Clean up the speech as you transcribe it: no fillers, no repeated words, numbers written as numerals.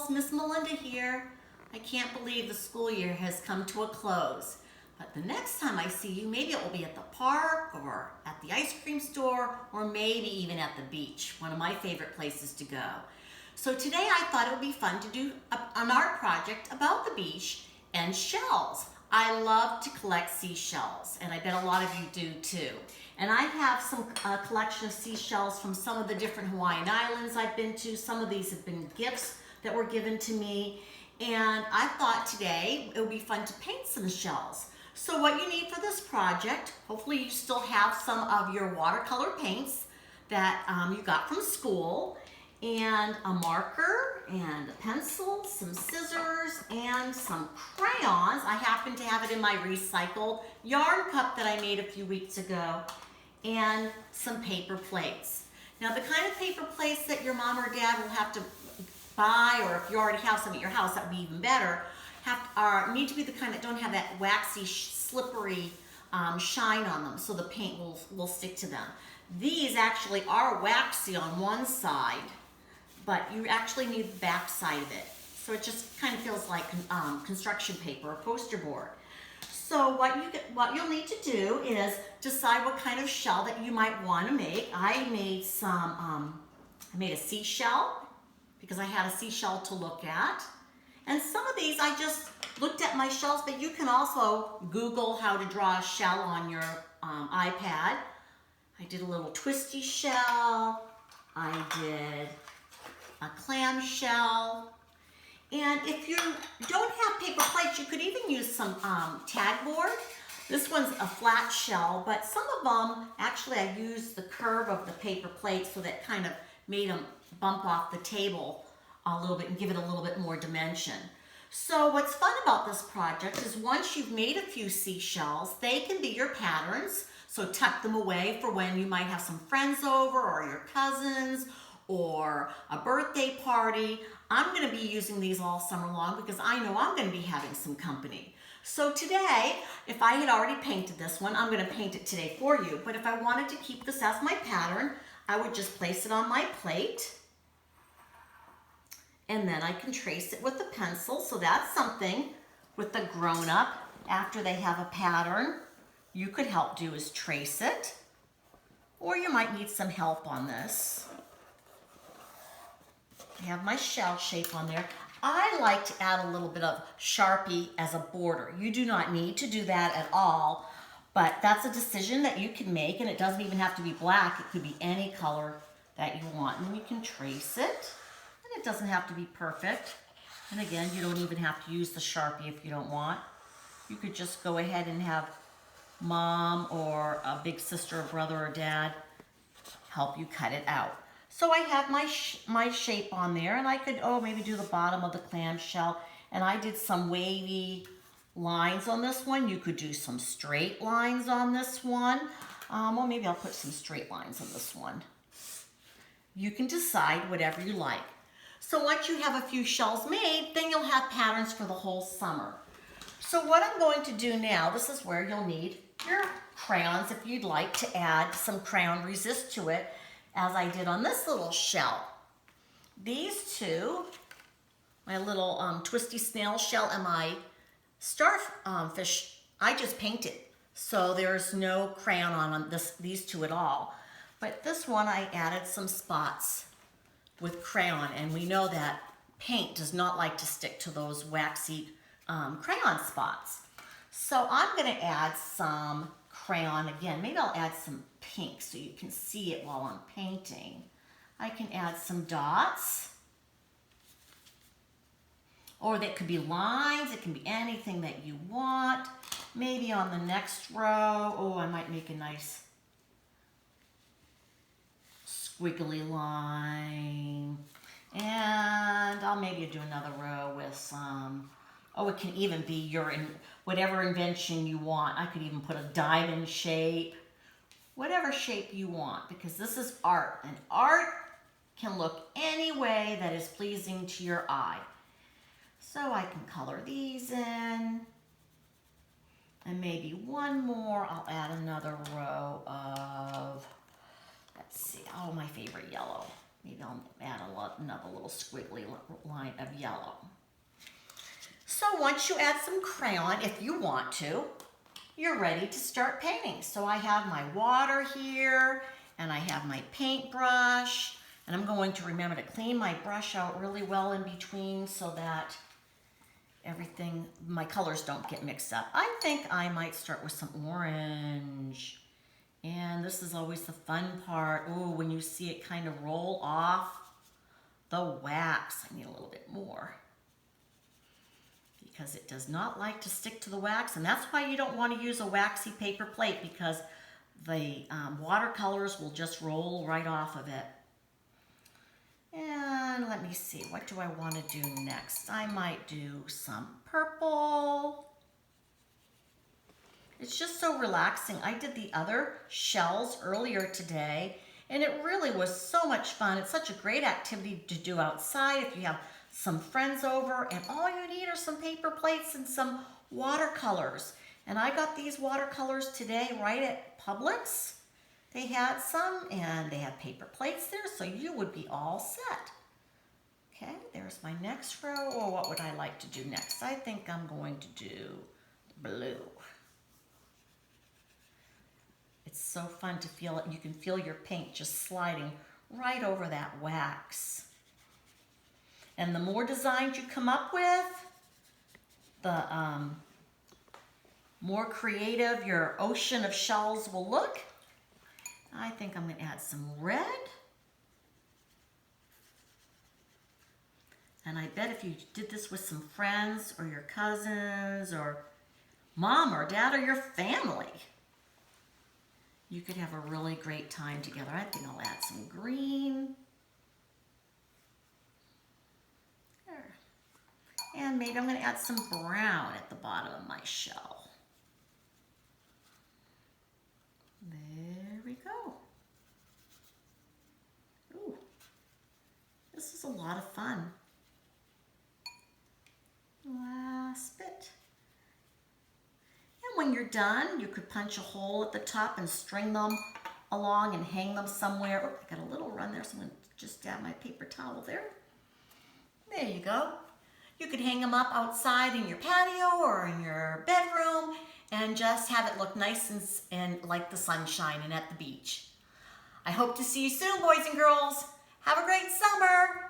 Seashells, Miss Melinda here. I can't believe the school year has come to a close. But the next time I see you, maybe it will be at the park or at the ice cream store or maybe even at the beach, one of my favorite places to go. So today I thought it would be fun to do an art project about the beach and shells. I love to collect seashells, and I bet a lot of you do too. And I have some collection of seashells from some of the different Hawaiian islands I've been to. Some of these have been gifts that were given to me. And I thought today it would be fun to paint some shells. So what you need for this project, hopefully you still have some of your watercolor paints that you got from school, and a marker and a pencil, some scissors, and some crayons. I happen to have it in my recycled yarn cup that I made a few weeks ago, and some paper plates. Now the kind of paper plates that your mom or dad will have to buy, or if you already have some at your house, that would be even better, need to be the kind that don't have that waxy, slippery shine on them, so the paint will stick to them. These actually are waxy on one side, but you actually need the back side of it. So it just kind of feels like construction paper or poster board. So what you'll need to do is decide what kind of shell that you might want to make. I made a seashell because I had a seashell to look at. And some of these I just looked at my shells, but you can also Google how to draw a shell on your iPad. I did a little twisty shell. I did a clam shell. And if you don't have paper plates, you could even use some tag board. This one's a flat shell, but some of them, actually I used the curve of the paper plate so that kind of made them bump off the table a little bit and give it a little bit more dimension. So what's fun about this project is once you've made a few seashells, they can be your patterns. So tuck them away for when you might have some friends over or your cousins or a birthday party. I'm going to be using these all summer long because I know I'm going to be having some company. So today, if I had already painted this one, I'm going to paint it today for you. But if I wanted to keep this as my pattern, I would just place it on my plate. And then I can trace it with a pencil. So that's something with the grown-up, after they have a pattern, you could help do is trace it. Or you might need some help on this. I have my shell shape on there. I like to add a little bit of Sharpie as a border. You do not need to do that at all, but that's a decision that you can make, and it doesn't even have to be black. It could be any color that you want, and you can trace it, and it doesn't have to be perfect. And again, you don't even have to use the Sharpie if you don't want. You could just go ahead and have mom or a big sister or brother or dad help you cut it out. So I have my shape on there, and I could, maybe do the bottom of the clam shell. And I did some wavy lines on this one. You could do some straight lines on this one. Well, maybe I'll put some straight lines on this one. You can decide whatever you like. So once you have a few shells made, then you'll have patterns for the whole summer. So what I'm going to do now, this is where you'll need your crayons if you'd like to add some crayon resist to it, as I did on this little shell. These two, my little twisty snail shell and my starfish, I just painted. So there's no crayon on these two at all. But this one I added some spots with crayon, and we know that paint does not like to stick to those waxy crayon spots. So I'm gonna add some crayon again. Maybe I'll add some pink so you can see it while I'm painting. I can add some dots, or that could be lines. It can be anything that you want. Maybe on the next row, I might make a nice squiggly line. And I'll maybe do another row with some, it can even be whatever invention you want. I could even put a diamond shape, whatever shape you want, because this is art, and art can look any way that is pleasing to your eye. So I can color these in, and maybe one more. I'll add another row of, let's see, my favorite yellow. Maybe I'll add another little squiggly line of yellow. So once you add some crayon, if you want to, you're ready to start painting. So I have my water here, and I have my paintbrush, and I'm going to remember to clean my brush out really well in between so that everything, my colors don't get mixed up. I think I might start with some orange. And this is always the fun part. Oh, when you see it kind of roll off the wax. I need a little bit more, because it does not like to stick to the wax, and that's why you don't want to use a waxy paper plate, because the watercolors will just roll right off of it. And let me see, what do I want to do next? I might do some purple. It's just so relaxing. I did the other shells earlier today, and it really was so much fun. It's such a great activity to do outside if you have some friends over, and all you need are some paper plates and some watercolors. And I got these watercolors today right at Publix. They had some, and they had paper plates there, so you would be all set. Okay, there's my next row. Or what would I like to do next? I think I'm going to do blue. It's so fun to feel it. You can feel your paint just sliding right over that wax. And the more designs you come up with, the more creative your ocean of shells will look. I think I'm going to add some red. And I bet if you did this with some friends or your cousins or mom or dad or your family, you could have a really great time together. I think I'll add some green. There. And maybe I'm going to add some brown at the bottom of my shell. There we go. Ooh, this is a lot of fun. Last bit. And when you're done, you could punch a hole at the top and string them along and hang them somewhere. Oh, I got a little run there, so I'm going to just dab my paper towel there. There you go. You could hang them up outside in your patio or in your bedroom and just have it look nice and like the sunshine and at the beach. I hope to see you soon, boys and girls. Have a great summer.